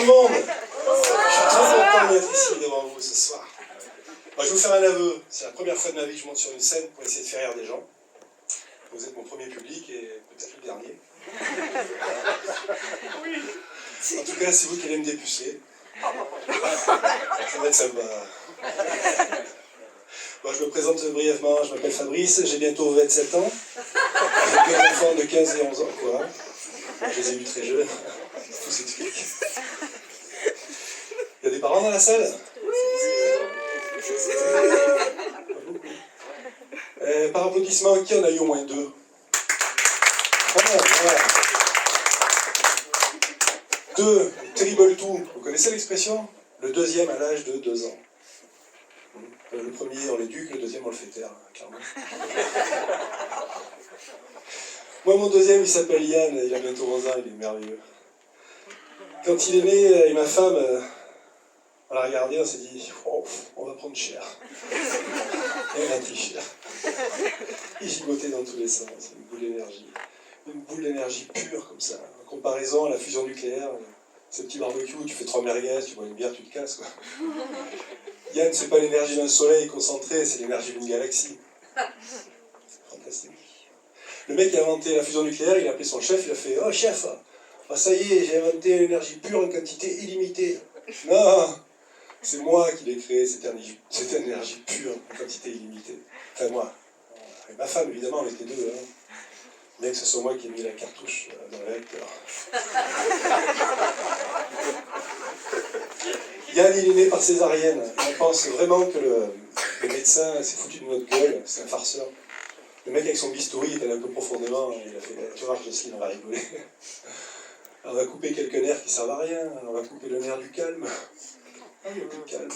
monde. Je suis très content d'être ici devant vous ce soir. Moi, je vais vous faire un aveu. C'est la première fois de ma vie que je monte sur une scène pour essayer de faire rire des gens. Vous êtes mon premier public et peut-être le dernier. En tout cas, c'est vous qui allez me dépuceler. Ça va être sympa. Bon, je me présente brièvement, je m'appelle Fabrice, j'ai bientôt 27 ans. J'ai deux enfants de 15 et 11 ans, quoi. Je les ai eus très jeunes, tout s'explique. Il y a des parents dans la salle? Par applaudissement, qui en a eu au moins deux? Voilà. Deux, terrible tout. Vous connaissez l'expression? Le deuxième à l'âge de 2 ans. Le premier, on l'éduque, le deuxième, on le fait taire, clairement. Moi, mon deuxième, il s'appelle Yann, il a bientôt 11 ans, il est merveilleux. Quand il est né, et ma femme, on l'a regardé, on s'est dit, oh, on va prendre cher. Et on a pris cher. Il gigotait dans tous les sens, une boule d'énergie. Une boule d'énergie pure, comme ça. En comparaison à la fusion nucléaire, ce petit barbecue où tu fais 3 merguez, tu bois une bière, tu te casses, quoi. Yann, c'est pas l'énergie d'un soleil concentré, c'est l'énergie d'une galaxie. Fantastique. Le mec qui a inventé la fusion nucléaire, il a appelé son chef, il a fait « Oh chef, oh, ça y est, j'ai inventé l'énergie pure en quantité illimitée. » Non, c'est moi qui l'ai créé, cette énergie pure en quantité illimitée. Enfin moi. Et ma femme, évidemment, on était deux. Hein. Bien que ce soit moi qui ai mis la cartouche dans le réacteur. Yann, il est né par césarienne. On pense vraiment que le médecin s'est foutu de notre gueule, c'est un farceur. Le mec avec son bistouri, il est allé un peu profondément, il a fait « Tu vois, Jocelyne, on va rigoler. On va couper quelques nerfs qui servent à rien, on va couper le nerf du calme. Ah, il n'y a plus de calme.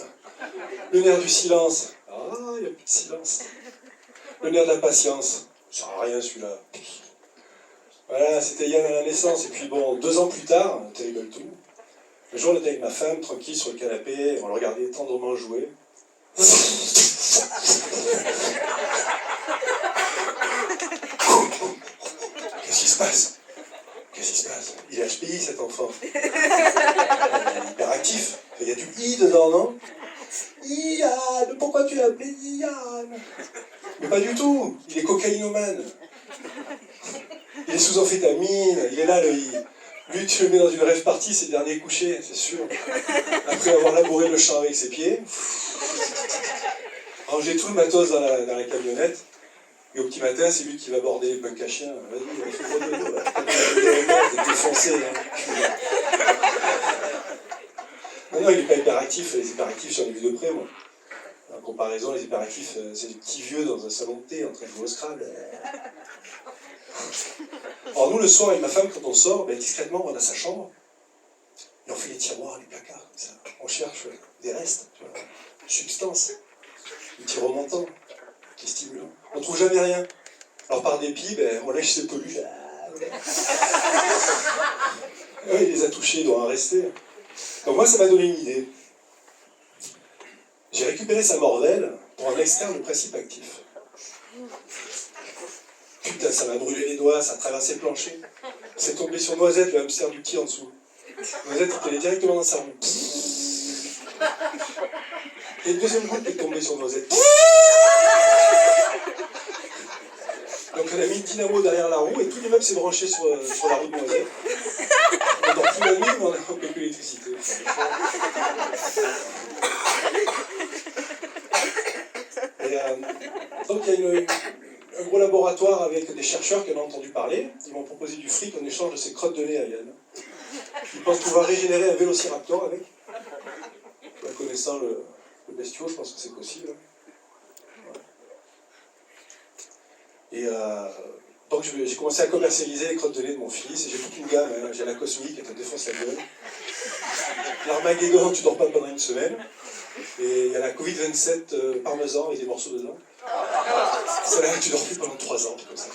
Le nerf du silence. Ah, il n'y a plus de silence. Le nerf de la patience. Ça sert à rien celui-là. Voilà, c'était Yann à la naissance. Et puis bon, 2 ans plus tard, terrible tout. Le jour, on était avec ma femme, tranquille sur le canapé, on le regardait tendrement jouer. Qu'est-ce qui se passe? Qu'est-ce qui se passe? Il est HPI, cet enfant. Il est hyperactif. Il y a du I dedans, non? Yann, pourquoi tu l'as appelé Yann? Mais pas du tout. Il est cocaïnomane. Il est sous amphétamine. Il est là, lui, tu le mets dans une rêve party, c'est le dernier couché, c'est sûr. Après avoir labouré le champ avec ses pieds, ranger tout le matos dans la camionnette. Et au petit matin, c'est lui qui va border les punks à chiens. Vas-y, fais gros dodo, là. T'es défoncé, hein. Non, il n'est pas hyperactif. Les hyperactifs, j'en ai vu de près, moi. En comparaison, les hyperactifs, c'est des petits vieux dans un salon de thé en train de jouer au Scrabble. Alors nous, le soir, avec ma femme, quand on sort, ben, discrètement, on va dans sa chambre. Et on fait les tiroirs, les placards, comme ça. On cherche des restes, tu vois, substances. Des petits remontants, qui est stimulant. On ne trouve jamais rien. Alors par dépit, ben, on lèche ses peluches. Ouais, il les a touchés, il doit en rester. Donc moi, ça m'a donné une idée. J'ai récupéré sa morvelle pour en extraire le principe actif. Putain, ça m'a brûlé les doigts, ça a traversé le plancher. C'est tombé sur Noisette, le hamster du petit en dessous. Noisette est allé directement dans sa roue. Et une deuxième goutte est tombée sur Noisette. Donc on a mis le dynamo derrière la roue et tout l'immeuble s'est branché sur la roue de Noisette. On dort plus la nuit, mais on a un peu l'électricité. Et donc il y a un gros laboratoire avec des chercheurs qui en ont entendu parler. Ils m'ont proposé du fric en échange de ces crottes de nez à Yann. Ils pensent pouvoir régénérer un vélociraptor avec. En connaissant le bestiau, je pense que c'est possible. Et donc j'ai commencé à commercialiser les crottes de nez de mon fils. Et j'ai toute une gamme. Hein. J'ai la cosmique, elle te défonce la gueule. L'Armageddon, tu dors pas pendant une semaine. Et il y a la Covid-27 parmesan avec des morceaux dedans. Celle-là, tu dors plus pendant 3 ans, comme ça.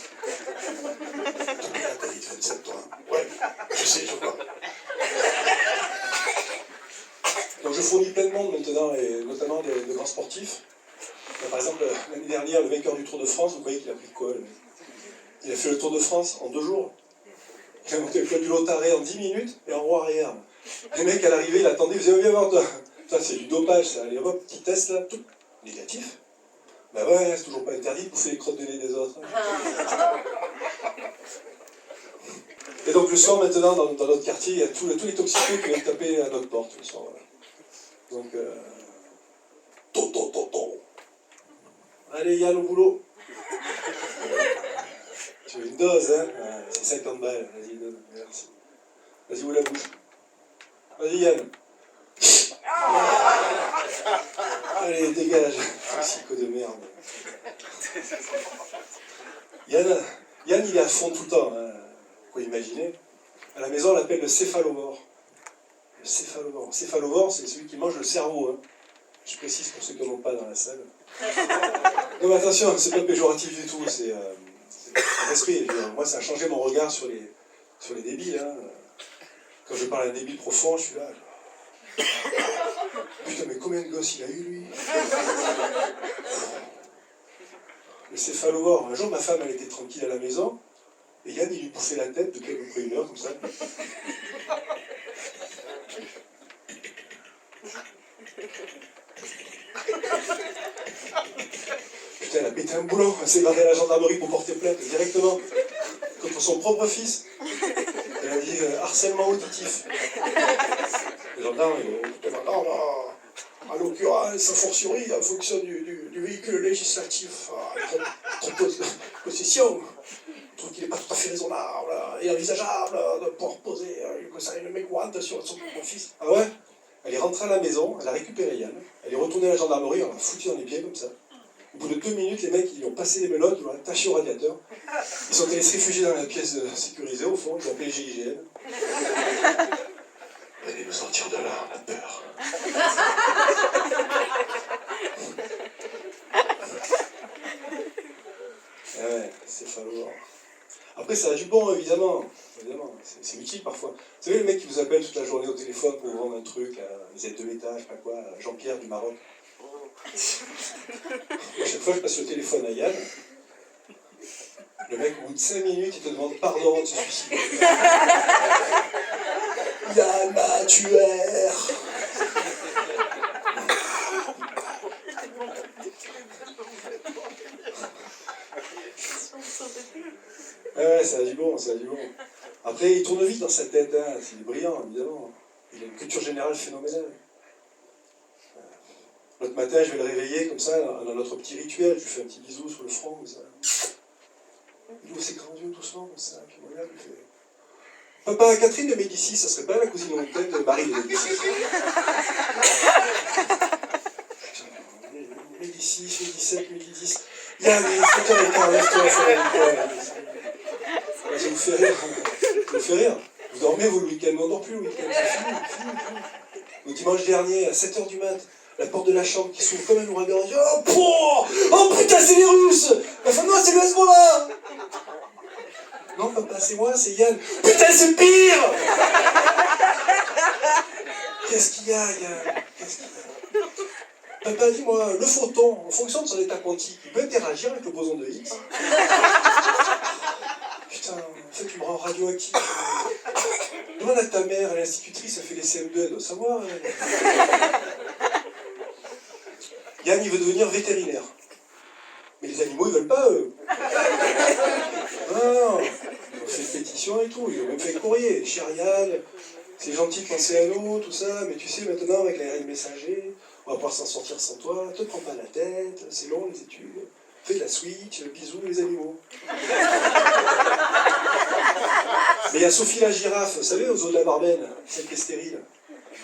T'as pris la Covid-27, toi? Ouais, je sais, je vois. Donc je fournis plein de monde maintenant, et notamment de grands sportifs. Par exemple, l'année dernière, le vainqueur du Tour de France, vous voyez qu'il a pris quoi? Il a fait le Tour de France en 2 jours. Il a monté le col du Lotaré en 10 minutes et en roue arrière. Les mecs à l'arrivée, il attendait, il faisait, viens voir toi. Putain, c'est du dopage, ça. Allez, hop, petit test là, tout. Négatif. Bah ouais, c'est toujours pas interdit de bouffer les crottes de nez des autres. Et donc le soir, maintenant, dans notre quartier, il y a tous les toxicos qui viennent taper à notre porte le soir. Voilà. Donc, ton. Allez, Yann, au boulot. Tu veux une dose, hein? C'est 50 balles. Vas-y, donne. Merci. Vas-y, ouvre la bouche. Vas-y, Yann. Allez, dégage. Toxico de merde. Yann, il est à fond tout le temps. Hein. Faut imaginer. À la maison, on l'appelle le céphalomore. Le céphalomore. Céphalomore, c'est celui qui mange le cerveau. Hein. Je précise pour ceux qui n'en ont pas dans la salle. Non, mais attention, c'est pas péjoratif du tout. C'est un esprit. Moi, ça a changé mon regard sur les débiles. Hein. Quand je parle à un débile profond, je suis là. Putain, mais combien de gosses il a eu, lui? Le céphalomore. Un jour, ma femme, elle était tranquille à la maison, et Yann, il lui bouffait la tête depuis à peu près 1 heure, comme ça. Putain, elle a pété un boulon, elle s'est barrée à la gendarmerie pour porter plainte directement contre son propre fils. Elle a dit harcèlement auditif. Les gendarmes, en l'occurrence, a fortiori, en fonction du véhicule législatif possession, je trouve qu'il n'est pas tout à fait raisonnable et envisageable de pouvoir poser une mécointe sur son propre fils. Ah ouais? Elle est rentrée à la maison, elle a récupéré Yann, elle est retournée à la gendarmerie, on l'a foutu dans les pieds comme ça. Au bout de 2 minutes, les mecs, ils lui ont passé les menottes, ils l'ont attaché au radiateur. Ils sont allés se réfugier dans la pièce sécurisée, au fond, ils ont appelé les GIGN. Allez nous sortir de là, on a peur. Ouais, c'est falloir. Après, ça a du bon, évidemment. C'est utile parfois. Vous savez, le mec qui vous appelle toute la journée au téléphone pour vous vendre un truc, là, les aides de l'État, je sais pas quoi, Jean-Pierre du Maroc. À chaque fois, je passe le téléphone à Yann. Le mec, au bout de 5 minutes, il te demande pardon de se suicider. Yann m'a tué. Ouais, ça a du bon. Après, il tourne vite dans sa tête, hein. C'est brillant, évidemment. Il a une culture générale phénoménale. L'autre matin, je vais le réveiller comme ça, dans notre petit rituel. Je lui fais un petit bisou sur le front, comme ça. Il ouvre ses grands yeux doucement, comme ça. Puis il regarde, il fait... Papa, Catherine de Médicis, ça serait pas la cousine lointaine de Marie de Médicis? Médicis, 1017, 1010. Yann, il est 7h15, lève-toi, ça vous fait rire. Ça vous fait rire. Vous dormez, vous, le week-end, mais on dort plus le week-end. C'est fini. Le dimanche dernier, à 7h du mat', la porte de la chambre qui s'ouvre comme un ouragan. Oh putain, c'est les Russes! Enfin, non, c'est le Hezbollah! Non, papa, c'est moi, c'est Yann. Putain, c'est pire! Qu'est-ce qu'il y a, Yann? Papa, dis-moi, le photon, en fonction de son état quantique, il peut interagir avec le boson de Higgs? Putain, en fait, tu me rends radioactif. Demande à ta mère, l'institutrice, elle fait les CM2, elle doit savoir. Yann, il veut devenir vétérinaire. Mais les animaux, ils veulent pas, eux. Non, ils ont fait une pétition et tout, ils ont même fait le courrier. Cher Yann, c'est gentil de penser à nous, tout ça, mais tu sais, maintenant, avec l'ARN messager, on va pouvoir s'en sortir sans toi, te prends pas la tête, c'est long les études, fais de la switch, bisous les animaux. Mais il y a Sophie la girafe, vous savez, aux eaux de la Barbenne, celle qui est stérile.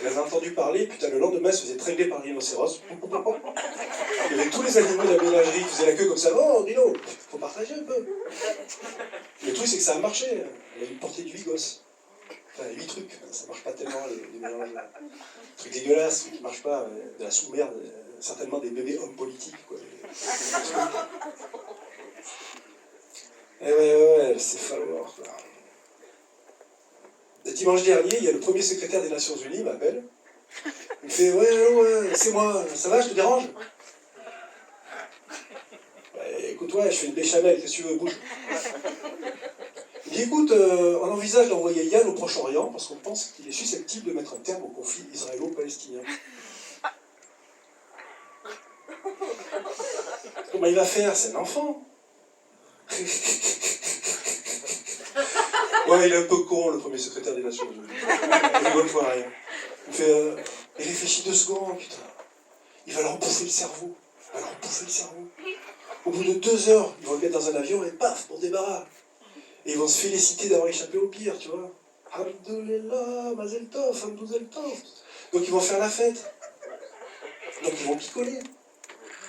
Elle avait entendu parler, putain, le lendemain, elle se faisait tringler par rhinocéros. Il y avait tous les animaux de la ménagerie qui faisaient la queue comme ça. Oh, dis-donc, faut partager un peu. Le truc, c'est que ça a marché. Elle a dû porter du Vigos. Enfin, 8 trucs, ça marche pas tellement, les mélanges. Trucs dégueulasses, qui marchent pas, de la sous-merde, certainement des bébés hommes politiques, quoi. Ouais, c'est falloir, quoi. Le dimanche dernier, il y a le premier secrétaire des Nations Unies, il m'appelle. Il me fait, ouais, allô, c'est moi, ça va, je te dérange? Écoute, ouais, je fais une béchamel, qu'est-ce que tu veux, bouge. Il Il dit, écoute, on envisage d'envoyer Yann au Proche-Orient parce qu'on pense qu'il est susceptible de mettre un terme au conflit israélo-palestinien. Comment il va faire? C'est un enfant. Ouais, il est un peu con, le premier secrétaire des Nations Unies. Il rigole pas rien. Il fait, il réfléchit 2 secondes, putain. Il va leur bouffer le cerveau. Il va leur bouffer le cerveau. Au bout de 2 heures, ils vont le mettre dans un avion et paf, pour débarras. Et ils vont se féliciter d'avoir échappé au pire, tu vois. Alhamdoulilah, Mazel Tov, Hamdouzel Tov. Donc ils vont faire la fête. Donc ils vont picoler.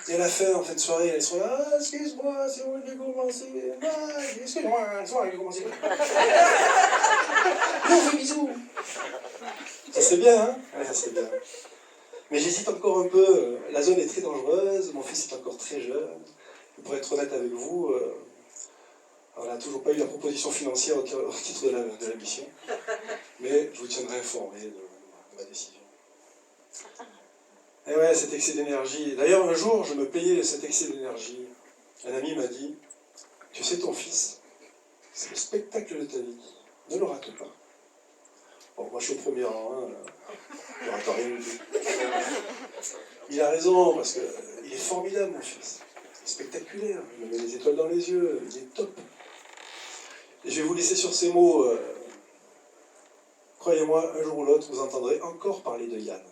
Et à la fin, en fin de soirée, elles sont là, ah, excuse-moi, c'est moi qui ai commencé. Ah, excuse-moi, c'est moi qui ai commencé. On fait bisous. Ça serait bien, hein? Ouais, ça serait bien. Mais j'hésite encore un peu. La zone est très dangereuse, mon fils est encore très jeune. Et pour être honnête avec vous, on n'a toujours pas eu la proposition financière au titre de la mission. Mais je vous tiendrai informé de ma décision. Et ouais, cet excès d'énergie. D'ailleurs, un jour, je me payais cet excès d'énergie. Un ami m'a dit, tu sais, ton fils, c'est le spectacle de ta vie. Ne le rate pas. Bon, moi, je suis au premier rang, hein, je ne rate rien du tout. Il a raison, parce qu'il est formidable, mon fils. Il est spectaculaire, il me met les étoiles dans les yeux, il est top. Et je vais vous laisser sur ces mots. Croyez-moi, un jour ou l'autre, vous entendrez encore parler de Yann.